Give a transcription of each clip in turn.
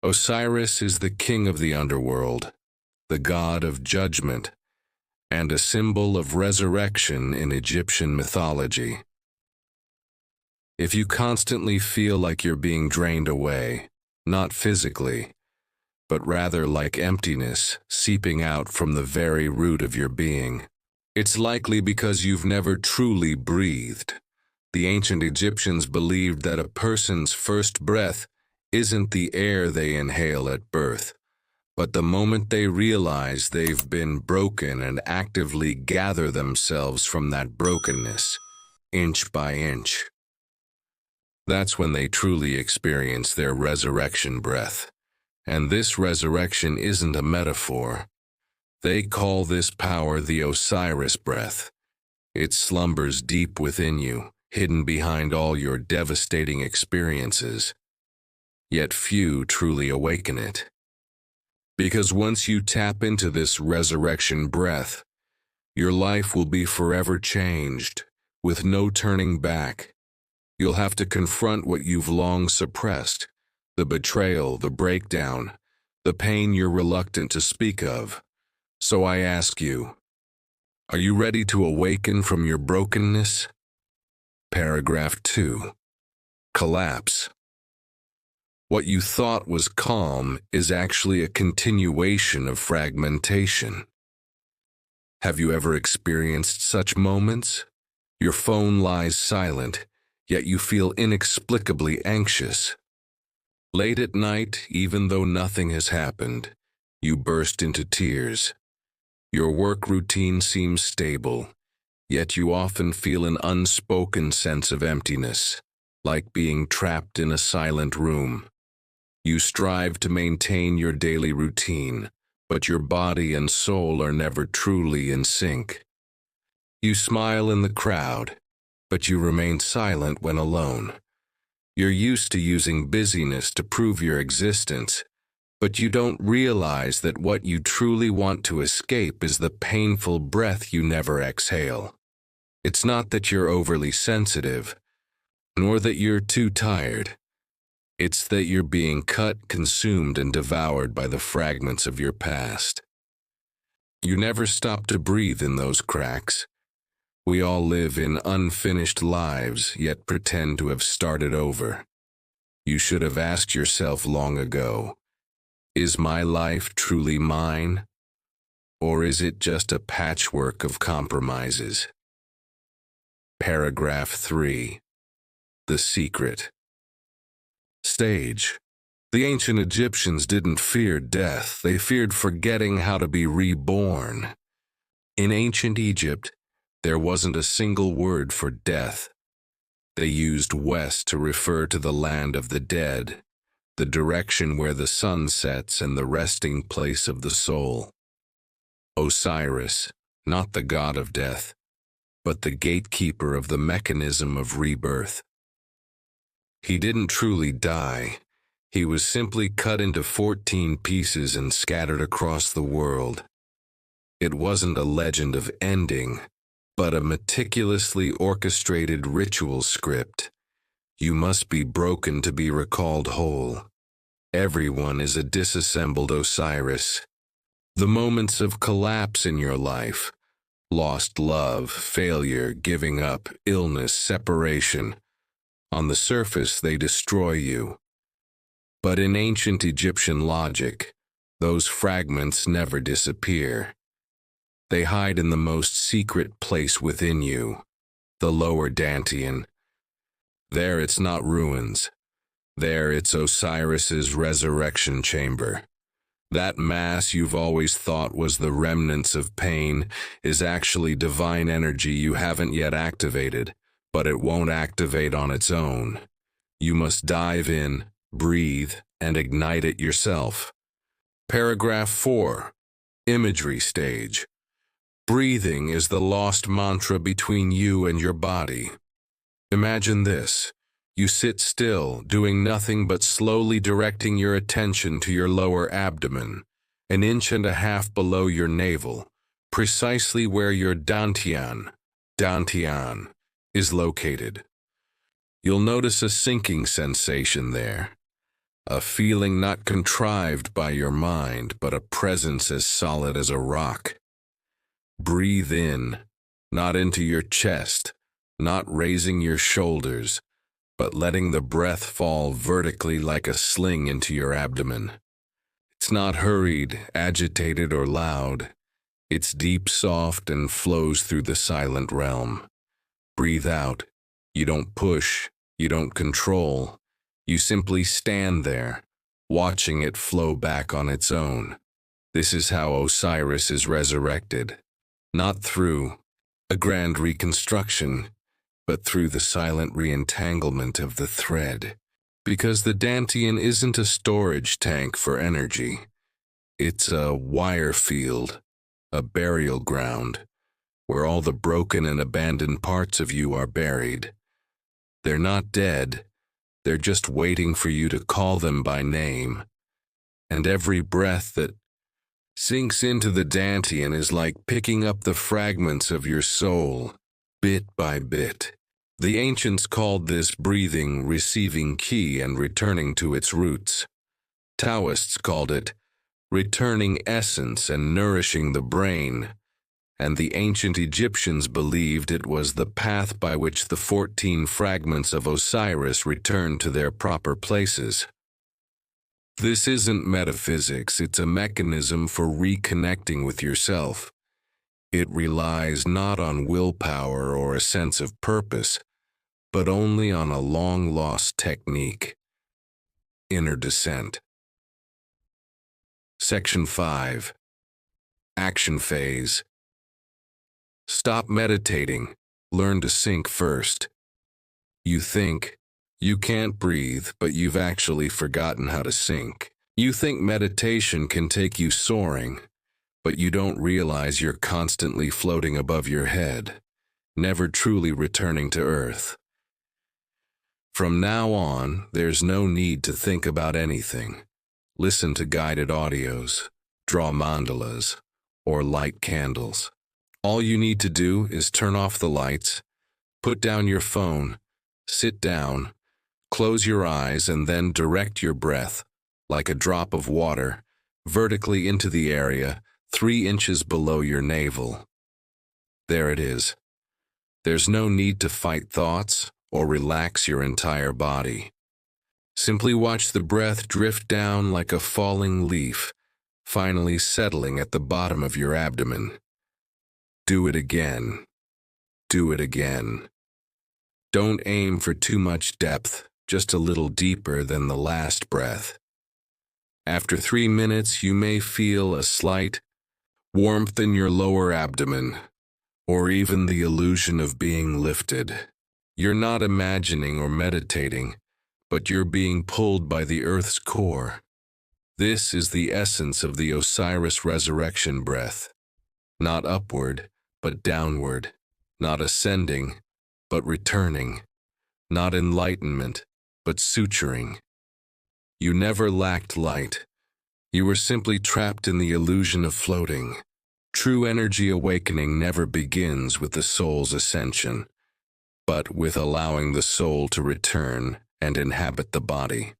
Osiris is the king of the underworld, the god of judgment, and a symbol of resurrection in Egyptian mythology. If you constantly feel like you're being drained away, not physically, but rather like emptiness seeping out from the very root of your being, it's likely because you've never truly breathed. The ancient Egyptians believed that a person's first breath isn't the air they inhale at birth, but the moment they realize they've been broken and actively gather themselves from that brokenness, inch by inch. That's when they truly experience their resurrection breath. And this resurrection isn't a metaphor. They call this power the Osiris breath. It slumbers deep within you, hidden behind all your devastating experiences. Yet few truly awaken it. Because once you tap into this resurrection breath, your life will be forever changed, with no turning back. You'll have to confront what you've long suppressed, the betrayal, the breakdown, the pain you're reluctant to speak of. So I ask you, are you ready to awaken from your brokenness? Paragraph 2. Collapse. What you thought was calm is actually a continuation of fragmentation. Have you ever experienced such moments? Your phone lies silent, yet you feel inexplicably anxious. Late at night, even though nothing has happened, you burst into tears. Your work routine seems stable, yet you often feel an unspoken sense of emptiness, like being trapped in a silent room. You strive to maintain your daily routine, but your body and soul are never truly in sync. You smile in the crowd, but you remain silent when alone. You're used to using busyness to prove your existence, but you don't realize that what you truly want to escape is the painful breath you never exhale. It's not that you're overly sensitive, nor that you're too tired. It's that you're being cut, consumed, and devoured by the fragments of your past. You never stop to breathe in those cracks. We all live in unfinished lives, yet pretend to have started over. You should have asked yourself long ago, is my life truly mine? Or is it just a patchwork of compromises? Paragraph 3. The secret. Stage. The ancient Egyptians didn't fear death, they feared forgetting how to be reborn. In ancient Egypt, there wasn't a single word for death. They used west to refer to the land of the dead, the direction where the sun sets and the resting place of the soul. Osiris, not the god of death, but the gatekeeper of the mechanism of rebirth. He didn't truly die. He was simply cut into 14 pieces and scattered across the world. It wasn't a legend of ending, but a meticulously orchestrated ritual script. You must be broken to be recalled whole. Everyone is a disassembled Osiris. The moments of collapse in your life, lost love, failure, giving up, illness, separation, on the surface they destroy you. But in ancient Egyptian logic, those fragments never disappear. They hide in the most secret place within you, the lower Dantian. There it's not ruins. There it's Osiris's resurrection chamber. That mass you've always thought was the remnants of pain is actually divine energy you haven't yet activated, but it won't activate on its own. You must dive in, breathe, and ignite it yourself. Paragraph 4. Imagery stage. Breathing is the lost mantra between you and your body. Imagine this. You sit still, doing nothing but slowly directing your attention to your lower abdomen, an inch and a half below your navel, precisely where your Dantian is located. You'll notice a sinking sensation there. a feeling not contrived by your mind, but a presence as solid as a rock. Breathe in, not into your chest, not raising your shoulders, but letting the breath fall vertically like a sling into your abdomen. It's not hurried, agitated, or loud. It's deep, soft, and flows through the silent realm. Breathe out. You don't push, you don't control. You simply stand there, watching it flow back on its own. This is how Osiris is resurrected. Not through a grand reconstruction, but through the silent re-entanglement of the thread. Because the Dantian isn't a storage tank for energy. It's a wire field, a burial ground, where all the broken and abandoned parts of you are buried. They're not dead, they're just waiting for you to call them by name. And every breath that sinks into the Dantian is like picking up the fragments of your soul, bit by bit. The ancients called this breathing, receiving ki and returning to its roots. Taoists called it returning essence and nourishing the brain, and the ancient Egyptians believed it was the path by which the 14 fragments of Osiris returned to their proper places. This isn't metaphysics, it's a mechanism for reconnecting with yourself. It relies not on willpower or a sense of purpose, but only on a long-lost technique. Inner descent. Section 5. Action phase. Stop meditating. Learn to sink first. You think you can't breathe, but you've actually forgotten how to sink. You think meditation can take you soaring, but you don't realize you're constantly floating above your head, never truly returning to earth. From now on, there's no need to think about anything. Listen to guided audios, draw mandalas, or light candles. All you need to do is turn off the lights, put down your phone, sit down, close your eyes, and then direct your breath, like a drop of water, vertically into the area 3 inches below your navel. There it is. There's no need to fight thoughts or relax your entire body. Simply watch the breath drift down like a falling leaf, finally settling at the bottom of your abdomen. Do it again. Do it again. Don't aim for too much depth, just a little deeper than the last breath. After 3 minutes, you may feel a slight warmth in your lower abdomen, or even the illusion of being lifted. You're not imagining or meditating, but you're being pulled by the Earth's core. This is the essence of the Osiris resurrection breath. Not upward, but downward. Not ascending, but returning. Not enlightenment, but suturing. You never lacked light. You were simply trapped in the illusion of floating. True energy awakening never begins with the soul's ascension, but with allowing the soul to return and inhabit the body.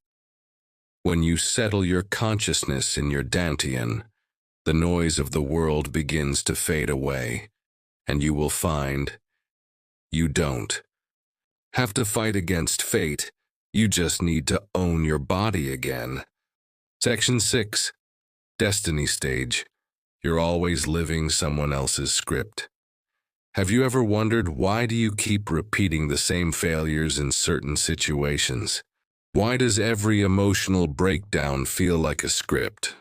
When you settle your consciousness in your Dantian, the noise of the world begins to fade away, and you will find you don't have to fight against fate. You just need to own your body again. Section 6. Destiny stage. You're always living someone else's script. Have you ever wondered, why do you keep repeating the same failures in certain situations? Why does every emotional breakdown feel like a script?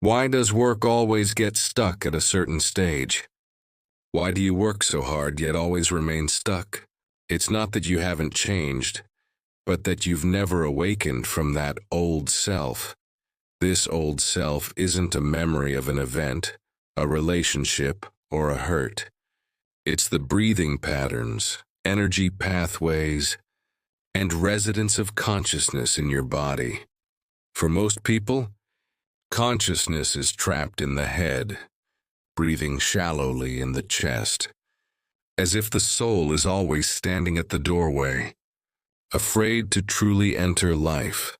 Why does work always get stuck at a certain stage? Why do you work so hard yet always remain stuck? It's not that you haven't changed, but that you've never awakened from that old self. This old self isn't a memory of an event, a relationship, or a hurt. It's the breathing patterns, energy pathways, and residence of consciousness in your body. For most people, consciousness is trapped in the head, breathing shallowly in the chest, as if the soul is always standing at the doorway, afraid to truly enter life.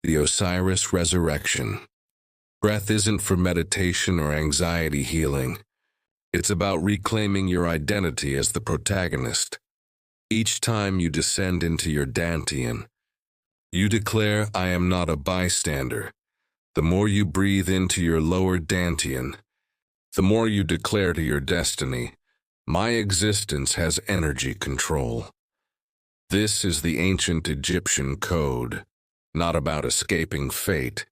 The Osiris Resurrection. Breath isn't for meditation or anxiety healing. It's about reclaiming your identity as the protagonist. Each time you descend into your Dantian, you declare, "I am not a bystander." The more you breathe into your lower Dantian, the more you declare to your destiny, "My existence has energy control." This is the ancient Egyptian code, not about escaping fate,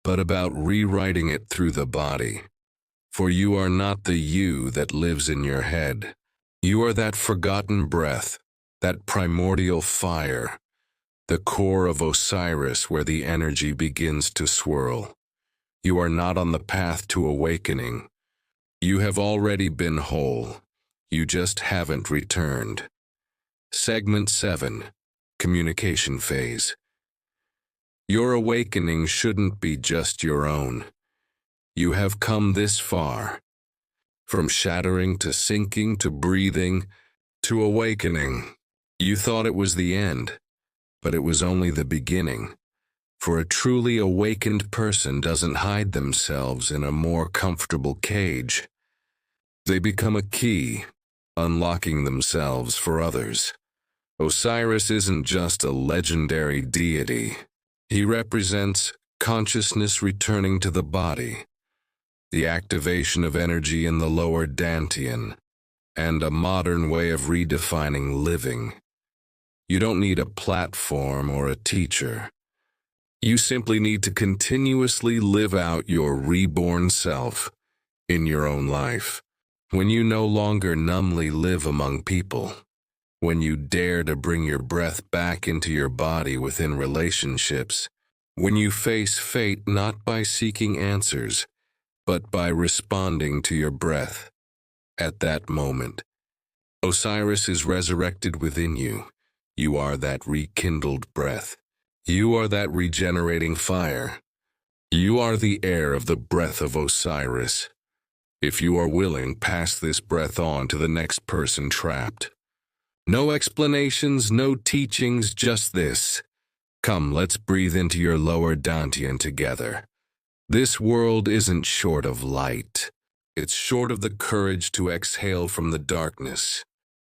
but about rewriting it through the body. For you are not the you that lives in your head. You are that forgotten breath, that primordial fire, the core of Osiris where the energy begins to swirl. You are not on the path to awakening. You have already been whole. You just haven't returned. Segment 7. Communication Phase. Your awakening shouldn't be just your own. You have come this far. From shattering to sinking to breathing to awakening. You thought it was the end, but it was only the beginning. For a truly awakened person doesn't hide themselves in a more comfortable cage. They become a key, unlocking themselves for others. Osiris isn't just a legendary deity. He represents consciousness returning to the body, the activation of energy in the lower Dantian, and a modern way of redefining living. You don't need a platform or a teacher. You simply need to continuously live out your reborn self in your own life. When you no longer numbly live among people, when you dare to bring your breath back into your body within relationships, when you face fate not by seeking answers, but by responding to your breath. At that moment, Osiris is resurrected within you. You are that rekindled breath. You are that regenerating fire. You are the heir of the breath of Osiris. If you are willing, pass this breath on to the next person trapped. No explanations, no teachings, just this. Come, let's breathe into your lower Dantian together. This world isn't short of light. It's short of the courage to exhale from the darkness.